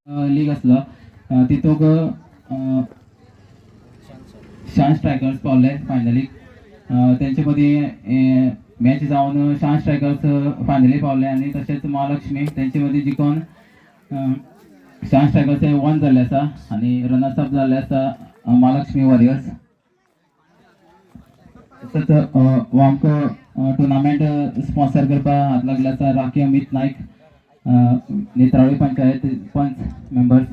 League आसलो तितूंक शान strikers पावले finally तेंचे मदीं मॅच जावन शान स्ट्रायकर्स फायनली पावले आनी तशेंच महालक्ष्मी तेंचे मदीं जिखून शान स्ट्रायकर्स हे 1 जाल्ले आसा आनी रनर्स अप जाल्ले आसा महालक्ष्मी वॉरियर्स. तसंच हो आमकां टुर्नामेंट स्पॉन्सर करपाक हात लागला आसा राखी अमित नायक नेत्रावळी पंचायत पंच मेंबर्स.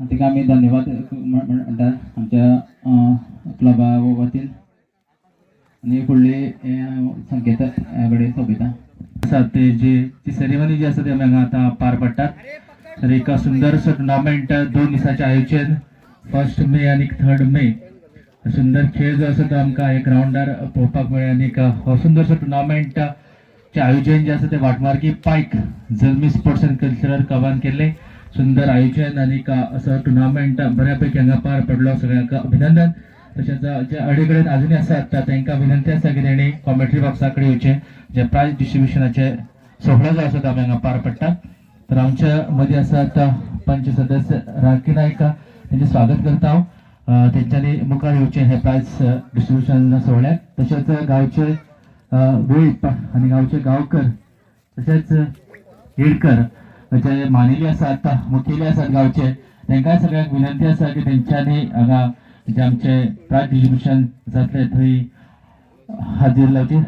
तिका आमी धन्यवाद म्हणटा आमच्या क्लबा वतीन आनी फुडली संकेत कडेन सोबिता आसा ते जी सेरेमनी जी आसा ती आमी हांगा आतां पार पडटात. तर एक सुंदर असो टुर्नामेंट 2 दिसांचें आयोजन 1 मे आनी 3 मे सुंदर खेळ जो आसा तो आमकां एक ग्राउंडार पळोवपाक मेळ्ळें आनी हो सुंदरसो टुर्नामेंट चे आयोजन जे आसा ते वाटमार्गी पायक जल्मी स्पोर्ट्स एंड कल्चरल क्लबान केल्लें सुंदर आयोजन आनी असो टुर्नामेंट बऱ्या पैकी हांगा पार पडलो. सगळ्यांक अभिनंदन. तशेंच जे अडेकडेन आजुनूय आसात तांकां विनंती आसा की तेणी कॉमेंट्री बॉक्सा कडेन येवचें. जे प्रायज डिस्ट्रिब्युशनाचे सोहळो जो आसा तो आमी हांगा पार पडटात. तर आमच्या मदीं आसात पंच सदस्य राखी नायक तेंचें स्वागत करता हांव. तेंच्यांनी मुखार येवचें हे प्रायज डिस्ट्रिब्युशन सोहळ्याक. तशेंच गांवचे वेळीप आनी गांवचे गांवकर तशेंच येडकर जे मानेली आसात मुखेली आसात गांवचे तांकां सगळ्यांक विनंती आसा की तेंच्यांनी हांगा जे आमचे प्रायज डिस्ट्रिब्युशन जातले थंय हाजीर लावचे.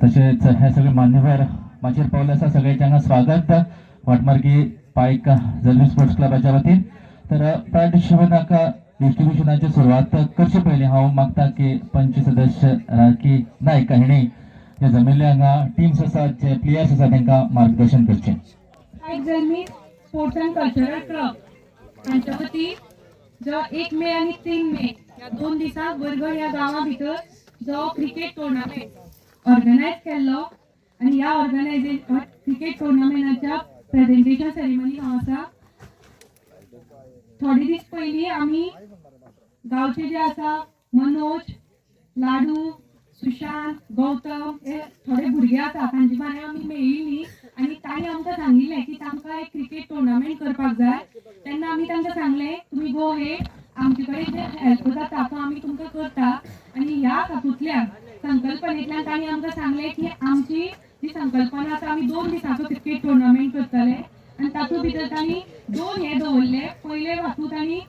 तसेच हे सगळे मान्यवर माचेर पावले आसा सगळ्यांचे हांगा स्वागत वाटमार्गी पायक जल्मी स्पोर्ट्स क्लबाच्या वतीन. तर प्रायज डिस्ट्रिब्युशनाची सुरवात करचे पयलीं हांव मागता की पंच सदस्य राखी नायक हिणी जे जमिल्ले हांगा टिम्स आसात जे प्लेयर्स आसात तांकां मार्गदर्शन करचें. पायक जल्मी स्पोर्ट्स एंड कल्चरल क्लब हांच्या वतीन जो 1 मे आनी 3 मे ह्या 2 दिसांक वरगड ह्या गांवा भितर जो क्रिकेट टुर्नामेंट ऑर्गनायज केल्लो आनी ह्या क्रिकेट टुर्नामेंटाच्या प्रेजेंटेशन सेरेमनी हांव आसा. थोडे दीस पयलीं आमी गांवचे जे आसा मनोज लाडू सुशांत गौतम हे थोडे भुरगे आसा तांचे बारे आमी मेळिल्लीं आनी तांणी आमकां सांगिल्लें की तांकां एक क्रिकेट टुर्नामेंट करपाक जाय. तेन्ना आमी तांकां सांगलें तुमी गो हे आमचे कडेन जे हेल्प जाता तो आमी तुमकां करता. आनी ह्या हातूंतल्यान संकल्पनेंतल्यान तांणी आमकां सांगलें की आमची जी संकल्पना आसा आमी 2 दिसांचो क्रिकेट टुर्नामेंट करतले आनी तातूंत भितर तांणी 2 हे दवरले. पयले हातूंत तांणी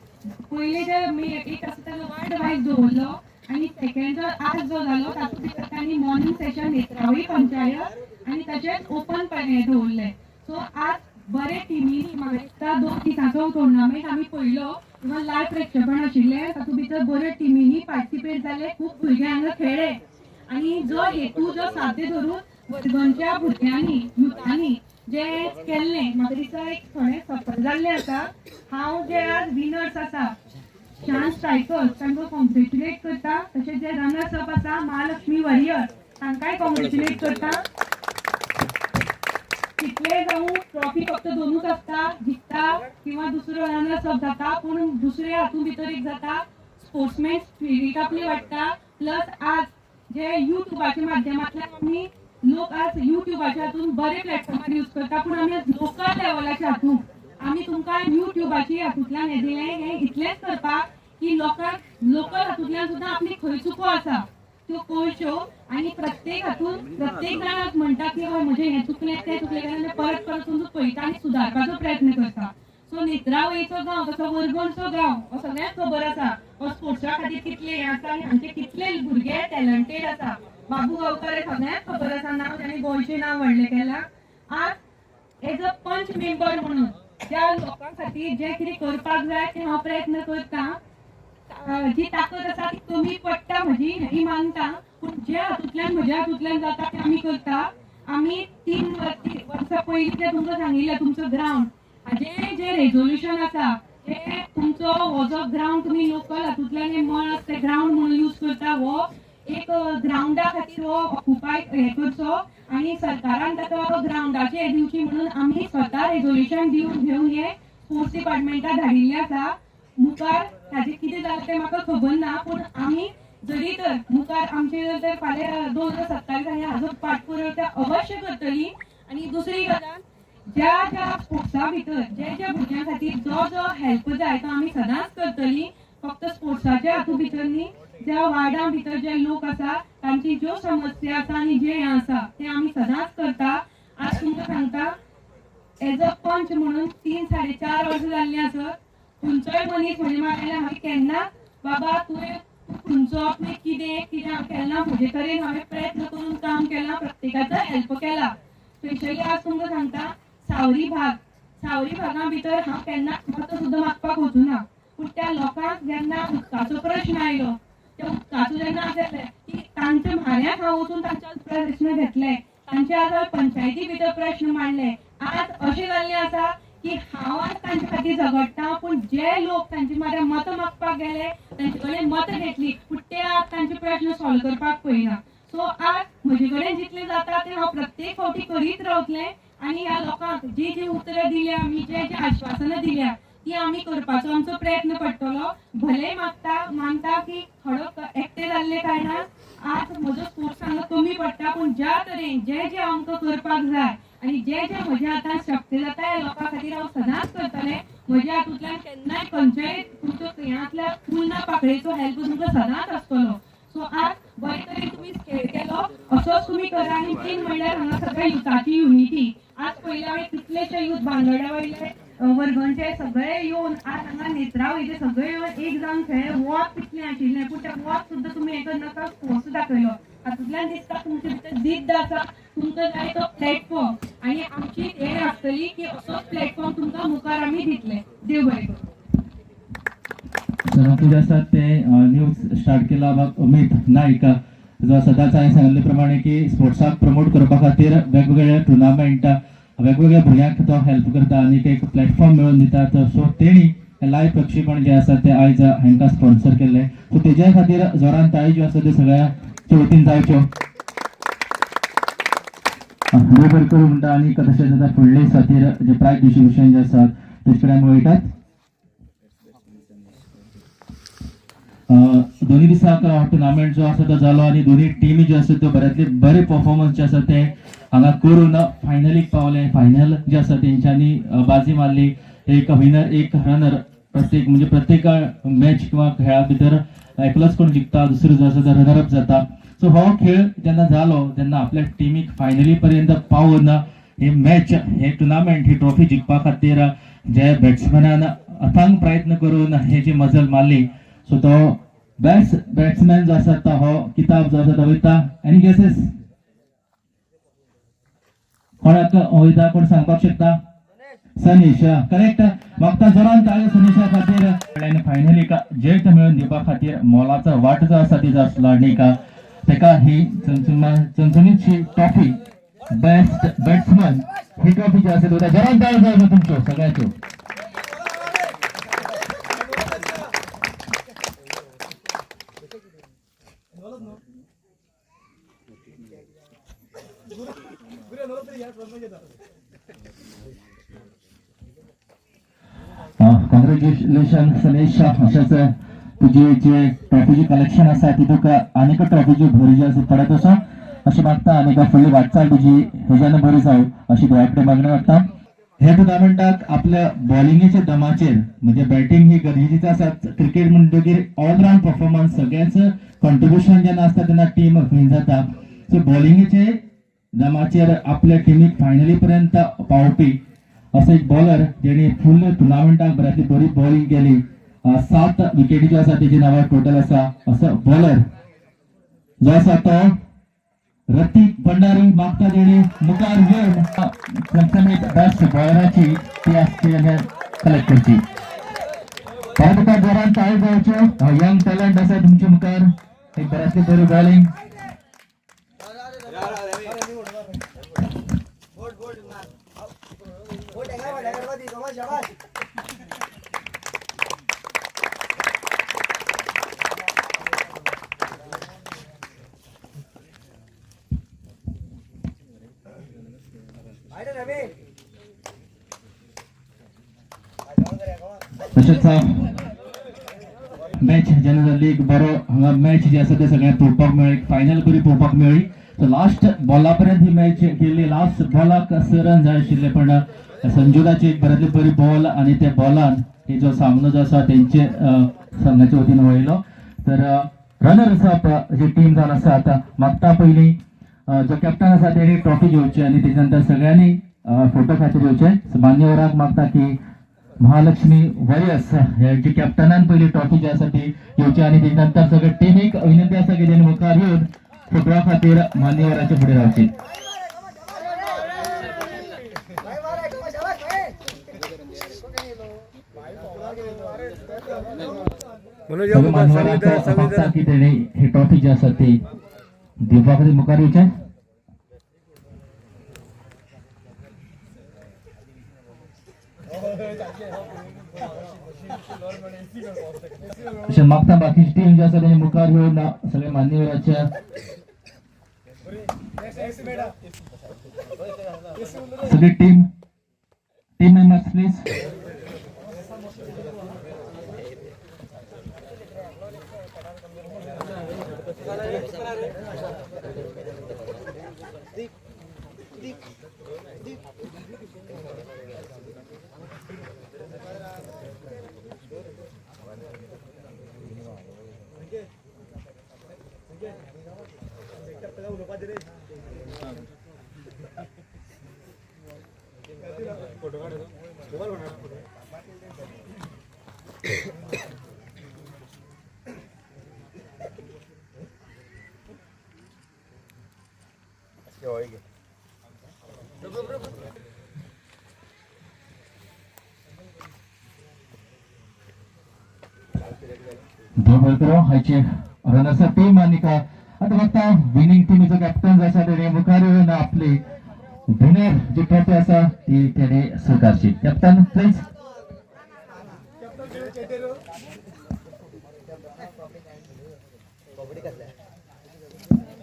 पयले जे एक आसा ताजो वर्ल्ड वायज दवरलो आनी सेकंड जो आज जो जालो तातूंत भितर तांणी मॉर्निंग सेशन नेत्रावळी पंचायत आनी तशेंच ओपन हे दवरले. सो आज बरे टिमीनी म्हाका दिसता 2 दिसांचो टुर्नामेंट आमी पयलो इवन लायव्ह प्रेक्षेपण आशिल्लें तातूंत भितर बऱ्यो टिमीनी पार्टिसिपेट जाले. खूब भुरगे हांगा खेळ्ळे आनी जो हेतू जो साद्य धरून वर्गणच्या भुरग्यांनी युथांनी जे केल्लें म्हाका दिसता एक थोडें सफल जाल्लें आसा. हांव जे आज विनर्स आसा शान स्ट्रायकर्स तांकां कॉंग्रेच्युलेट करता. तशेंच जे रनर्स अप आसा महालक्ष्मी वॉरियर्स तांकांय कॉंग्रेच्युलेट करता. कितले जावं ट्रॉफी फक्त 2च आसता जिखता किंवा दुसरो रनर्स अप जाता पूण दुसरे हातूंत भितर एक जाता स्पोर्ट्समॅन स्पिरीट आपली वाडटा. प्लस आज जे युट्यूबाच्या माध्यमांतल्यान आमी लोक आज युट्यूबाच्या हातून बरे प्लॅटफॉर्मार यूज करता पूण आमी आज लोकल लेवलाच्या हातून आमी तुमकां युट्यूबाची हातूंतल्यान हे दिलें हें इतलेंच करपाक की लोकांक लोकल हातूंतल्यान सुद्दां आपली खंय चुको आसा त्यो कळच्यो आनी प्रत्येक हातून प्रत्येक जाण म्हणटा की हय म्हजें हें चुकलें तें चुकलें जाल्यार परत परत तुमचो पळयता आनी सुदारपाचो प्रयत्न करता. सो नेत्रावळीचो गांव तसो वरगणचो गांव हो सगळ्यांक खबर आसा हो स्पोर्ट्सा खातीर कितले हें आसा आनी हांचे कितले भुरगे टॅलंटेड आसा. बाबू गांवकर हे सगळ्यांक खबर आसा नांव ताणें गोंयचें नांव व्हडलें केलां. आज एज अ पंच मेंबर म्हणून ज्या लोकां खातीर जें कितें करपाक जाय तें हांव प्रयत्न करतां. जी ताकद आसा ती कमी पडटा म्हजी ही मानता पूण जे हातूंतल्यान म्हज्या हातूंतल्यान जाता तें आमी करता. आमी 3 वर्सां पयलीं तें तुमकां सांगिल्लें तुमचो ग्रावंड हाजें जें रेजोल्युशन आसा तें तुमचो हो जो ग्रावंड तुमी लोकल हातूंतल्यान मळ आसा तें ग्रावंड म्हणून यूज करता हो एक ग्राउंडा खातीर हो ऑक्युपाय हे करचो आणि सरकारान ताका ग्राउंडाचे हे दिवची म्हणून आम्ही स्वतः रेजोल्युशन घेऊन हे स्पोर्ट्स डिपार्टमेंटाक धाडिल्लें आसा. मुखार ताजें कितें जालें तें म्हाका खबर ना, पूण आमी जरी तर मुखार आमचे जर तर फाल्यां 2027 आनी हाजो पाठपुरावो ते अवश्य करतलीं. आनी दुसरी गजाल, ज्या ज्या स्पोर्ट्सा भितर ज्या भुरग्यां खातीर जो हेल्प जाय तो आमी सदांच करतलीं. फक्त स्पोर्ट्साच्या हातूंत भितर न्ही, ज्या वार्डां भितर जे लोक आसा तांची ज्यो समस्या आसा आनी जे हें आसा तें आमी सदांच करता. आज तुमकां सांगता, एज अ पंच म्हणून 3-4.5 वर्सां जाल्लीं आसत. खंयचोय मनीस म्हणजे म्हाका हांवें केन्ना बाबा तुवें खंयचो तुवें कितें हांवें केन्ना म्हजे तरेन हांवें प्रयत्न करून काम केलां, प्रत्येकाचो हेल्प केला. स्पेशली आज तुमकां सांगता, सावरी भागां भितर हांव केन्ना मतां सुद्दां मागपाक वचूना. पूण त्या लोकांक जेन्ना उदकाचो प्रश्न आयलो, त्या उदकाचो जेन्ना आसलें की तांच्या म्हाऱ्यांत हांव वचून तांचे प्रश्न घेतले, तांचे आज पंचायती भितर प्रश्न मांडले. आज अशें जाल्लें आसा की हांव आज तांचे खातीर झगडटा, पूण जे लोक तांचे म्हऱ्यान मतां मागपाक गेले तांचे कडेन मतां घेतली, पूण ते आज तांचे प्रश्न सॉल्व करपाक पळयना. सो आज म्हजे कडेन जितलें जाता तें हांव प्रत्येक फावटी करीत रावतलें. आनी ह्या लोकांक जी उतरां दिल्या, आमी जे आश्वासनां दिल्या ती आमी करपाचो आमचो प्रयत्न पडटलो. भले मानता की थोडो एकटे जाल्ले कारणान आज म्हजो स्पोर्ट्स हांगा कमी पडटा, पूण ज्या तरेन जे आमकां करपाक जाय आनी जे म्हज्या हातान शक्य जाता ह्या लोकां खातीर हांव सदांच करतलें. म्हज्या हातूंतल्यान केन्नाय खंयच्याय तुमचो ह्यांतल्या फूल ना पाकळेचो हेल्प तुमकां सदांच आसतलो. सो आज बरे तरेन तुमी खेळ केलो, असोच तुमी करा. आनी मेन म्हणल्यार हांगा सगळ्या युथाची युनिटी. आज पयलीं हांवें कितलेशे युथ बांगड्या वयले वर्गांचे सगळे येवन आज हांगा नेत्रावळीचे सगळे येवन एक जावन खेळ्ळे. वॉक कितलें आशिल्लें, पूण त्या वॉक सुद्दां तुमी हें करनाका, स्पोर्ट्स दाखयलो. हातूंतल्यान दिसता तुमचे भितर जिद्द आसा, तुमकां जाय तो प्लॅटफॉर्म. आनी आमची हें आसतली की असोच प्लॅटफॉर्म तुमकां मुखार आमी दितले. देव बरें करूं. सरांतून जे आसात ते न्यूज स्टार्ट केला अमित नाईक, जो सदांच हांवें सांगिल्ले प्रमाणे की स्पोर्ट्साक प्रमोट करपा खातीर वेगवेगळे टुर्नामेंट वेगवेगळ्या भुरग्यांक तो हेल्प करता आनी एक प्लॅटफॉर्म मेळोवन दितात. सो तेणी लायव्ह प्रक्षेपण जे आसा ते आयज हांकां स्पॉन्सर केल्ले. सो तेज्या खातीर जोरान ताळी ज्यो आसा त्यो सगळ्या वतीन जावच्यो. देव बरें करूं म्हणटा. आनी तशेंच आतां फुडले खातीर जे प्रायज डिस्ट्रिब्युशन जे आसात तेजे कडेन आमी वयतात. दोन्ही दिसाक टुर्नामेंट जो आसा तो जालो आनी दोन्ही टिमी ज्यो आसा त्यो बऱ्यांतले बरे परफॉर्मन्स जे आसा ते हांगा करून फायनलीक पावले. फायनल जे आसा तेंच्यांनी बाजी मारली. एक विनर एक रनर, प्रत्येक मॅच किंवा खेळा भितर एकलोच कोण जिखता, दुसरो जो आसा तो रनर अप जाता. सो हो खेळ जेन्ना जालो, जेन्ना आपल्या टिमीक फायनली पर्यंत पावून हे मॅच हे टुर्नामेंट ही ट्रॉफी जिखपा खातीर जे बॅट्समॅनान अथांग प्रयत्न करून हे जी मजल मारली, सो तो बेस्ट बॅट्समॅन जो आसा तो हो किताब जो आसा तो वयता. Any guesses? कोणाक वयता, कोण सांगपाक शकता? सनीश करेक्ट. मागता जोरान ताळयो सनीशा खातीर. फायनली जेट मेळून दिवपा खातीर मोलाचो वांटो जो आसा तिजो आसलो आनी तेका ही चणचणीतशी ट्रॉफी बेस्ट बॅट्समॅन ही ट्रॉफी जी आसा ती जोरान ताळयो जाय तुमच्यो सगळ्याच्यो. कॉंग्रॅच्युलेशन सनीश. अशेंच तुजी जे ट्रॉफीची कलेक्शन आसा ती तुका आनीक ट्रॉफीची भर जी आसा पडत आसा अशें मागता. आनी फुडली वाटचाल तुजी हेज्यान बरी जावं अशी देवा कडेन मागणी मागता. हे टुर्नामेंटाक आपल्या बॉलिंगेच्या दमाचेर म्हणजे बॅटिंग ही गरजेचीच आसा. क्रिकेट म्हणटकीर ऑलराउंड परफॉर्मन्स सगळ्याच कॉन्ट्रिब्युशन जेन्ना आसता तेन्ना टीम विन जाता. सो बॉलिंगेचे दमाचेर आपल्या टीमीक फायनली पर्यंत पावोवपी असो एक बॉलर जेणे फुल टुर्नामेंटाक बऱ्यांतली बरी बॉलिंग केली. 7 विकेटी ज्यो आसा तेजी नांवां टोटल आसा. असो बॉलर जो आसा तो रतीक भंडारी मागता जेणे मुखार घेवन पंचमीत बेस्ट बॉलराची ती आसची कलेक्ट करची. परत तुका जोरान ताळयो जावच्यो. यंग टॅलंट आसा तुमच्या मुखार, एक बऱ्यांतली बरी बॉलिंग. तशेंच मॅच जेन्ना एक बरो हांगा मॅच जी आसा ते सगळ्यांक पळोवपाक मेळ्ळी, फायनल बरी पळोवपाक मेळ्ळी. सो लास्ट बॉला पर्यंत ही मॅच गेली. लास्ट बॉलाक स रन जाय आशिल्ले, पण संजुदाची एक बऱ्यांतली बरी बॉल आणि त्या बॉलान हे जो सामनो जो आसा तेंचे संघाच्या वतीन वळयलो. तर रनर्स अप जी टीम जावन आसा आता मागता पयलीं जो कॅप्टन आसा तेणी ट्रॉफी घेवची आणि तेच्या नंतर सगळ्यांनी फोटो खातीर येवचे. मान्यवराक मागता की महालक्ष्मी वॉरियर्स ह्याची कॅप्टनान पहिली ट्रॉफी जी आसा ती घेवची आणि तेच्या नंतर सगळे टीमीक विनंती आसा की तेणी मुखार येवन फोटवा खातीर मान्यवराचे फुडें रावची. मान्यवराक मागता की तेणी ही ट्रॉफी जी आसा ती दिवपा खातीर मुखार येवचें. अशें मागता बाकीची टीम जी आसा तेणी मुखार येवन सगळे मान्यवराच्या सगळी टीम मेंबर्स प्लीज. हायचे रनर्स टीम आणि का आता मागता विनिंग टीमीचो कॅप्टन जो आसा तेणे मुखार येवन आपली विनर जी ट्रॉफी आसा ती तेणे स्वीकारची. Captain please.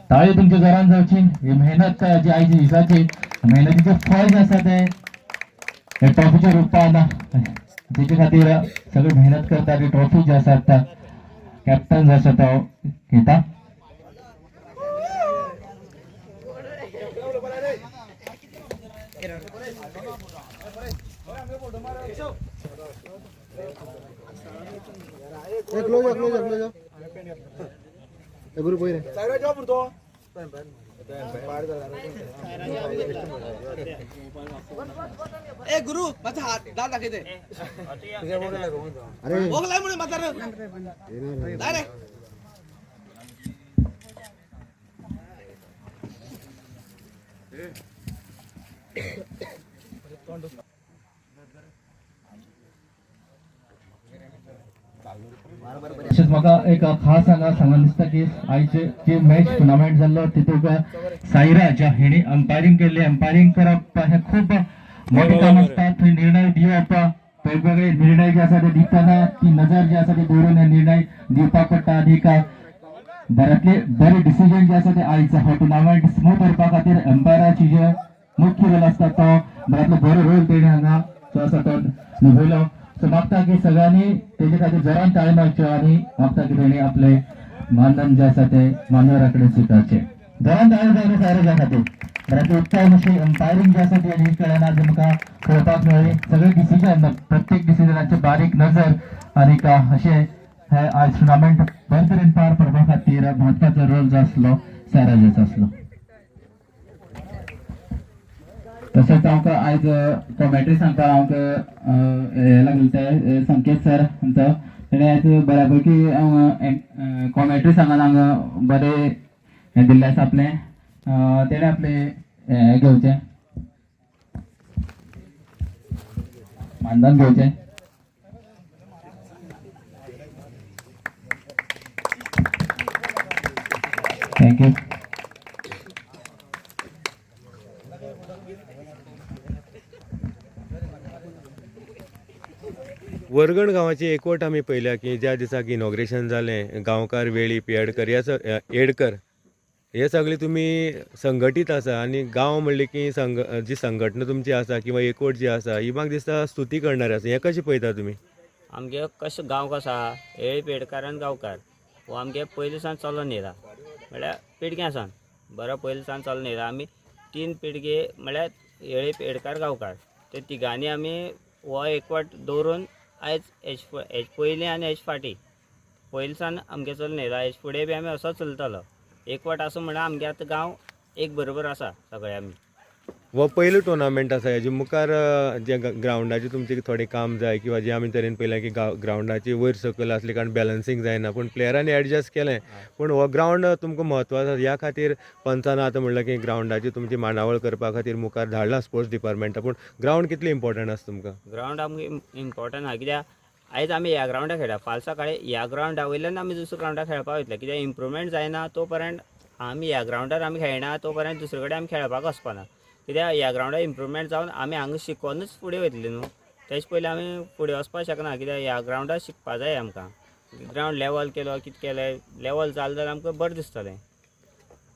ताळी तुमच्या जोरान जावची. ही मेहनत जी आयची दिसाची मेहनतीचे फळ जे आसा ते ट्रॉफीच्या रुपान तेचे खातीर सगळी मेहनत करता. ती ट्रॉफी जी आसा आता कॅप्टन जो आसा तो घेता. गुरु माझा हात दाल दाखवते. अरे ओगलाय म्हणून म्हातार रे. तशेंच म्हाका एक खास सांगून दिसता की आयचे जे मॅच टुर्नामेंट जाल्लो तितूंत साईराज हेणी अंपायरींग केल्ली. अंपायरींग करप हे खूब मोठें काम आसता. थंय निर्णय दिवप वेगवेगळे निर्णय जे आसा ते दितना ती नजर जी आसा ती दवरून हे निर्णय दिवपाक पडटा. आनी बऱ्यांतले बरे डिसिजन जे आसा ते आयज हो टुर्नामेंट स्मूथ करपा खातीर अंपायराची जे मुख्य रोल आसता तो बऱ्यांतलो बरो रोल तेणी हांगा जो आसा तो निभयलो. सो मागता की सगळ्यांनी तेजे खातीर जोरान ताळी मारच्यो आणि मागता की तेणी आपले मानधन जे आसा ते मान्यवरा कडेन स्विकारचे. जोरान ताळी जाय सायराजा खातीर. बऱ्यांतली उत्तम अशी अंपायरींग जी आसा ती हेणी कळ्ळें आज म्हाका पळोवपाक मेळ्ळी. सगळे डिसिजन प्रत्येक डिसिजनाचे बारीक नजर आनी अशें हे आज टुर्नामेंट बरे तरेन पार पडपा खातीर म्हत्वाचो रोल जो आसलो सायराजाचो आसलो. तशेंच आमकां आयज कॉमेंट्री सांगता आमकां हे लागले ते संकेत सर म्हणटा तेणे आयज बऱ्यापैकी कॉमेंट्री सांगान हांगा बरे हे दिल्लें आसा आपलें. तेणे आपले हे घेवचें मानधन घेवचें. थँक्यू. वरगण गांवाची एकवट आमी पळयल्या की ज्या दिसाक इनॉग्रेशन जालें गांवकार वेळीप येडकर हे सगळे तुमी संघटीत आसा आनी गांव म्हणले की जी संघटना तुमची आसा किंवा एकवट जी आसा ही म्हाका दिसता स्तुती करणारी आसा. हें कशें पळयता तुमी? आमगे कशें गांव कसो आहा येळी पेडकार आनी गांवकार हो आमगे पयलीं सावन चलोन येयला म्हळ्यार पिळग्यां सावन बरो पयलीं सावन चलोन येयला आमी 3 पिळगे म्हळ्यार येळी पेडकार गांवकार ते तिगांनी आमी हो एकवट दवरून आयज हेज पयलीं आनी हेज फाटीं पयलीं सावन आमगे चलोन येयला हेज फुडें बी आमी असो चलतलो एकवट आसूं म्हळ्यार आमगे आतां गांव एक बरोबर आसा सगळे आमी हो पयलो टुर्नामेंट आसा हेजे मुखार जे ग्रावंडाचे तुमचे थोडें काम जाय किंवा जे आमी तरेन पयलें की ग्रावंडाची वयर सकयल आसले कारण बॅलन्सिंग जायना पूण प्लेयरांनी एडजस्ट केलें पूण हो ग्रावंड तुमकां म्हत्वाचो ह्या खातीर पंचान आतां म्हणलें की ग्रावंडाची तुमची मांडावळ करपा खातीर मुखार धाडला स्पोर्ट्स डिपार्टमेंटा पूण ग्रावंड कितलें इम्पॉर्टंट आसा तुमकां ग्रावंड आमकां इम्पॉर्टंट आहा कित्याक आयज आमी ह्या ग्रावंडार खेळटा फाल सकाळी ह्या ग्रावंडा वयल्यान आमी दुसऱ्या ग्रावंडार खेळपाक वयतले कित्याक इम्प्रुवमेंट जायना तो पर्यंत आमी ह्या ग्रावंडार आमी खेळना तो पर्यंत दुसरे कडेन आमी खेळपाक वचपाना कित्याक ह्या ग्रावंडार इम्प्रुवमेंट जावन आमी हांगा शिकोनूच फुडें वयतले न्हू तेच पयलीं आमी फुडें वचपाक शकना कित्याक ह्या ग्रावंडार शिकपा जाय आमकां ग्रावंड लेवल केलो कितें केलें लेवल जालें जाल्यार आमकां बरें दिसतलें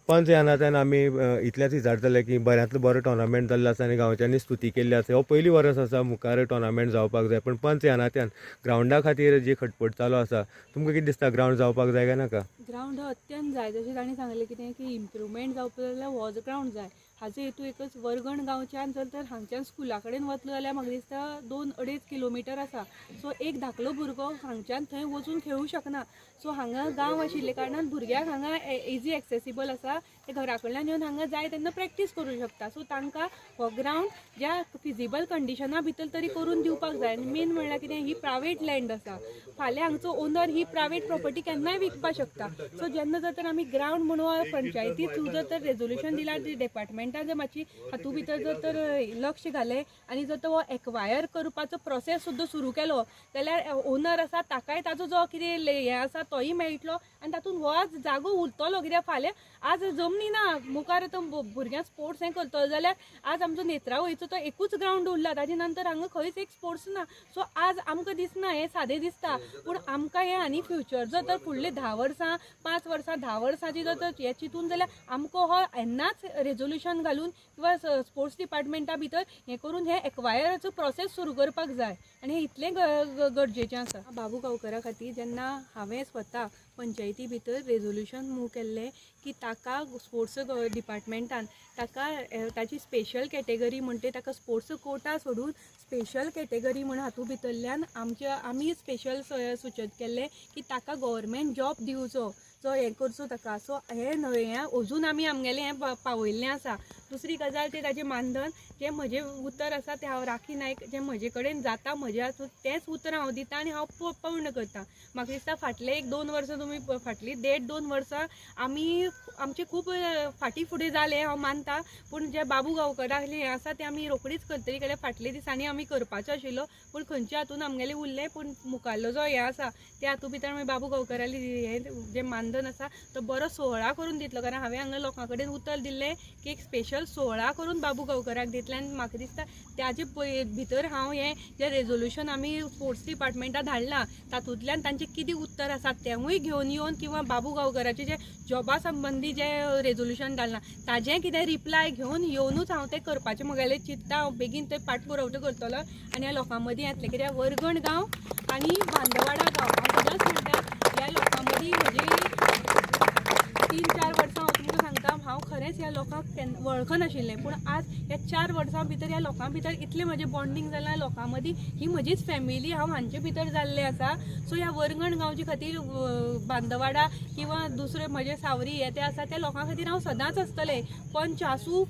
पंच ह्या नात्यान आमी इतलेंच विचारतले की बऱ्यांतलो बरो टोर्नामेंट जाल्लो आसा आनी गांवच्यांनी स्तुती केल्ली आसा हो पयली वर्स आसा मुखार टोर्नामेंट जावपाक जाय पण पंच ह्या नात्यान ग्रावंडा खातीर जी खटपट चालू आसा तुमकां कितें दिसता ग्रावंड जावपाक जाय काय नाका ग्रावंड हो अत्यंत जाय जशें ताणें सांगलें कितें की इम्प्रुवमेंट जावपाक जाल्यार हो ग्रावंड जाय हाजो हेतू एकच वर्गण गांवच्यान जर तर हांगच्यान स्कुला कडेन वतलो जाल्यार म्हाका दिसता 2-2.5 किलोमिटर आसा सो एक धाकलो भुरगो हांगच्यान थंय वचून खेळूं शकना सो हांगा गांव आशिल्ले कारणान भुरग्यांक हांगा इजी एक्सेसिबल आसा ते घरा कडल्यान येवन हांगा जाय तेन्ना प्रॅक्टीस करूं शकता सो तांकां हो ग्रावंड ज्या फिजिबल कंडिशना भितर तरी करून दिवपाक जाय आनी मेन म्हणल्यार कितें ही प्रायवेट लँड आसा फाल्यां हांगचो ओनर ही प्रायवेट प्रॉपर्टी केन्नाय विकपाक शकता सो जेन्ना जर तर आमी ग्रावंड म्हणून पंचायती थ्रू जर तर रेजोल्युशन दिल्यार डिपार्टमेंट जर मातशी हातूं भितर जर तर लक्ष घालें आनी जर तो एक्वायर करपाचो प्रोसेस सुद्दां सुरू केलो जाल्यार ओनर आसा ताकाय ताजो जो कितें हें आसा तोय मेळटलो आनी तातूंत हो आज जागो उरतलो कित्याक फाल्यां आज जमनी ना मुखार तो भुरग्यांक स्पोर्ट्स हें करतलो जाल्यार आज आमचो नेत्रावळीचो तो एकूच ग्रावंड उरला ताजे नंतर हांगा खंयच एक स्पोर्ट्स ना सो आज आमकां दिसना हें सादें दिसता पूण आमकां हें आनी फ्युचर जर तर फुडलीं 10 वर्सां 5 वर्सां 10 वर्सांची जर तर हें चिंतून जाल्यार आमकां हो येन्नाच रेजोल्युशन घालून किंवा स्पोर्ट्स डिपार्टमेंटा भितर हें करून हें एक्वायराचो प्रोसेस सुरू करपाक जाय आनी हें इतलें गरजेचें आसा बाबू गांवकरा खातीर जेन्ना हांवें स्वता पंचायती भितर रेजोल्युशन मूव केल्लें की ताका स्पोर्ट्स डिपार्टमेंटान ताका ताची स्पेशल कॅटेगरी म्हणटे ताका स्पोर्ट्स कोटा सोडून स्पेशल कॅटेगरी म्हण हातूंत भितरल्यान आमी स्पेशल सुचत केल्लें की ताका गव्हर्मेंट जॉब दिवचो जो हें करचो ताका सो हें अजून आमी आमगेलें हें पावयल्लें आसा दुसरी गजाल तें ताजें मानधन जें म्हजें उतर आसा तें हांव राखी नायक जें म्हजे कडेन जाता म्हज्या तेंच उतर हांव दितां आनी हांव पूर्ण करतां म्हाका दिसता फाटले 1-2 वर्सां तुमी फाटलीं 1.5-2 वर्सां आमचे खूब फाटीं फुडें जालें हांव मानतां पूण जे बाबू गांवकराक हें आसा तें आमी रोखडीच करतलीं कित्याक फाटल्या दिसांनी आमी करपाचो आशिल्लो पूण खंयच्या हातून आमगेलें उरलें पूण मुखारलो जो हें आसा त्या हातूंत भितर आमी बाबू गांवकराली हें जें मानधन आसा तो बरो सोहळा करून दितलो कारण हांवें हांगा लोकां कडेन उतर दिल्लें की एक स्पेशल सोहळा करून बाबू गांवकराक दितलें आनी म्हाका दिसता त्याचे भितर हांव हें जें रेजोल्युशन आमी स्पोर्ट्स डिपार्टमेंटा धाडलां तातूंतल्यान तांचें कितें उतर आसा तेंवूय घेवन येवन किंवा बाबू गांवकराचें जें जॉबा संबंदी जें रेजोल्युशन घालना ताजें कितें रिप्लाय घेवन येवनूच हांव तें करपाचें म्हगेलें चिंतता हांव बेगीन तें पाठपुरवठो करतलो आनी ह्या लोकां मदीं येतलें कित्याक वर्गण गांव आनी बांदवाडा गांव हांव सदांच म्हणटा ह्या लोकां मदीं म्हजें 3-4 वर्सां हांव तुमकां सांगता हांव खरेंच ह्या लोकांक वळखनाशिल्लें पूण आज ह्या 4 वर्सां भितर ह्या लोकां भितर इतलें म्हजें बॉन्डिंग जालां लोकां मदीं ही म्हजीच फॅमिली हांव हांचे भितर जाल्लें आसा सो ह्या वर्गण गांवचे खातीर बांदवाडा किंवा दुसरे म्हजे सावरी हे ते आसा त्या लोकां खातीर हांव सदांच आसतलें पंच आसूं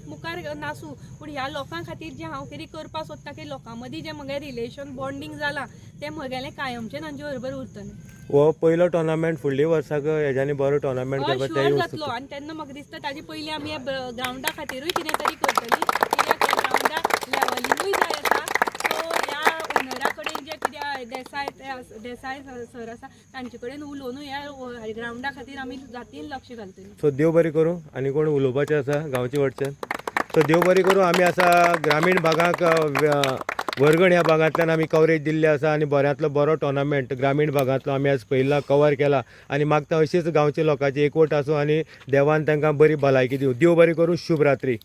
मुखार नासूं पूण ह्या लोकां खातीर जें हांव कितें करपाक सोदतां की लोकां मदीं जें म्हगेलें रिलेशन बॉन्डिंग जालां तें म्हगेलें कायमचें तांचे बरोबर उरतलें हो पयलो टोर्नामेंट फुडल्या वर्साक हेज्यानी बरो टोर्नामेंट करपाक शुअर जातलो आनी तेन्ना म्हाका दिसता ताजे पयलीं आमी ह्या ग्रावंडा खातीरूय कितें तरी करतलीं कित्याक ह्या ग्रावंडा लेवलींगूय जाय आसा सो ह्या ओनरा कडेन जे कितें देसाय सर आसा तांचे कडेन उलोवनूय ह्या ग्रावंडा खातीर आमी जातीन लक्ष घालतलीं सो देव बरें करूं आनी कोण उलोवपाचें आसा गांवचे वटच्यान सो देव बरें करूं आमी आसा ग्रामीण भागाक वर्गण ह्या भागांतल्यान आमी कवरेज दिल्ली आसा आनी बऱ्यांतलो बरो टोर्नामेंट ग्रामीण भागांतलो आमी आज पयला कवर केला आनी मागता अशीच गांवच्या लोकांची एकवट आसूं आनी देवान तांकां बरी भलायकी दिवं देव बरें करूं शुभ रात्री.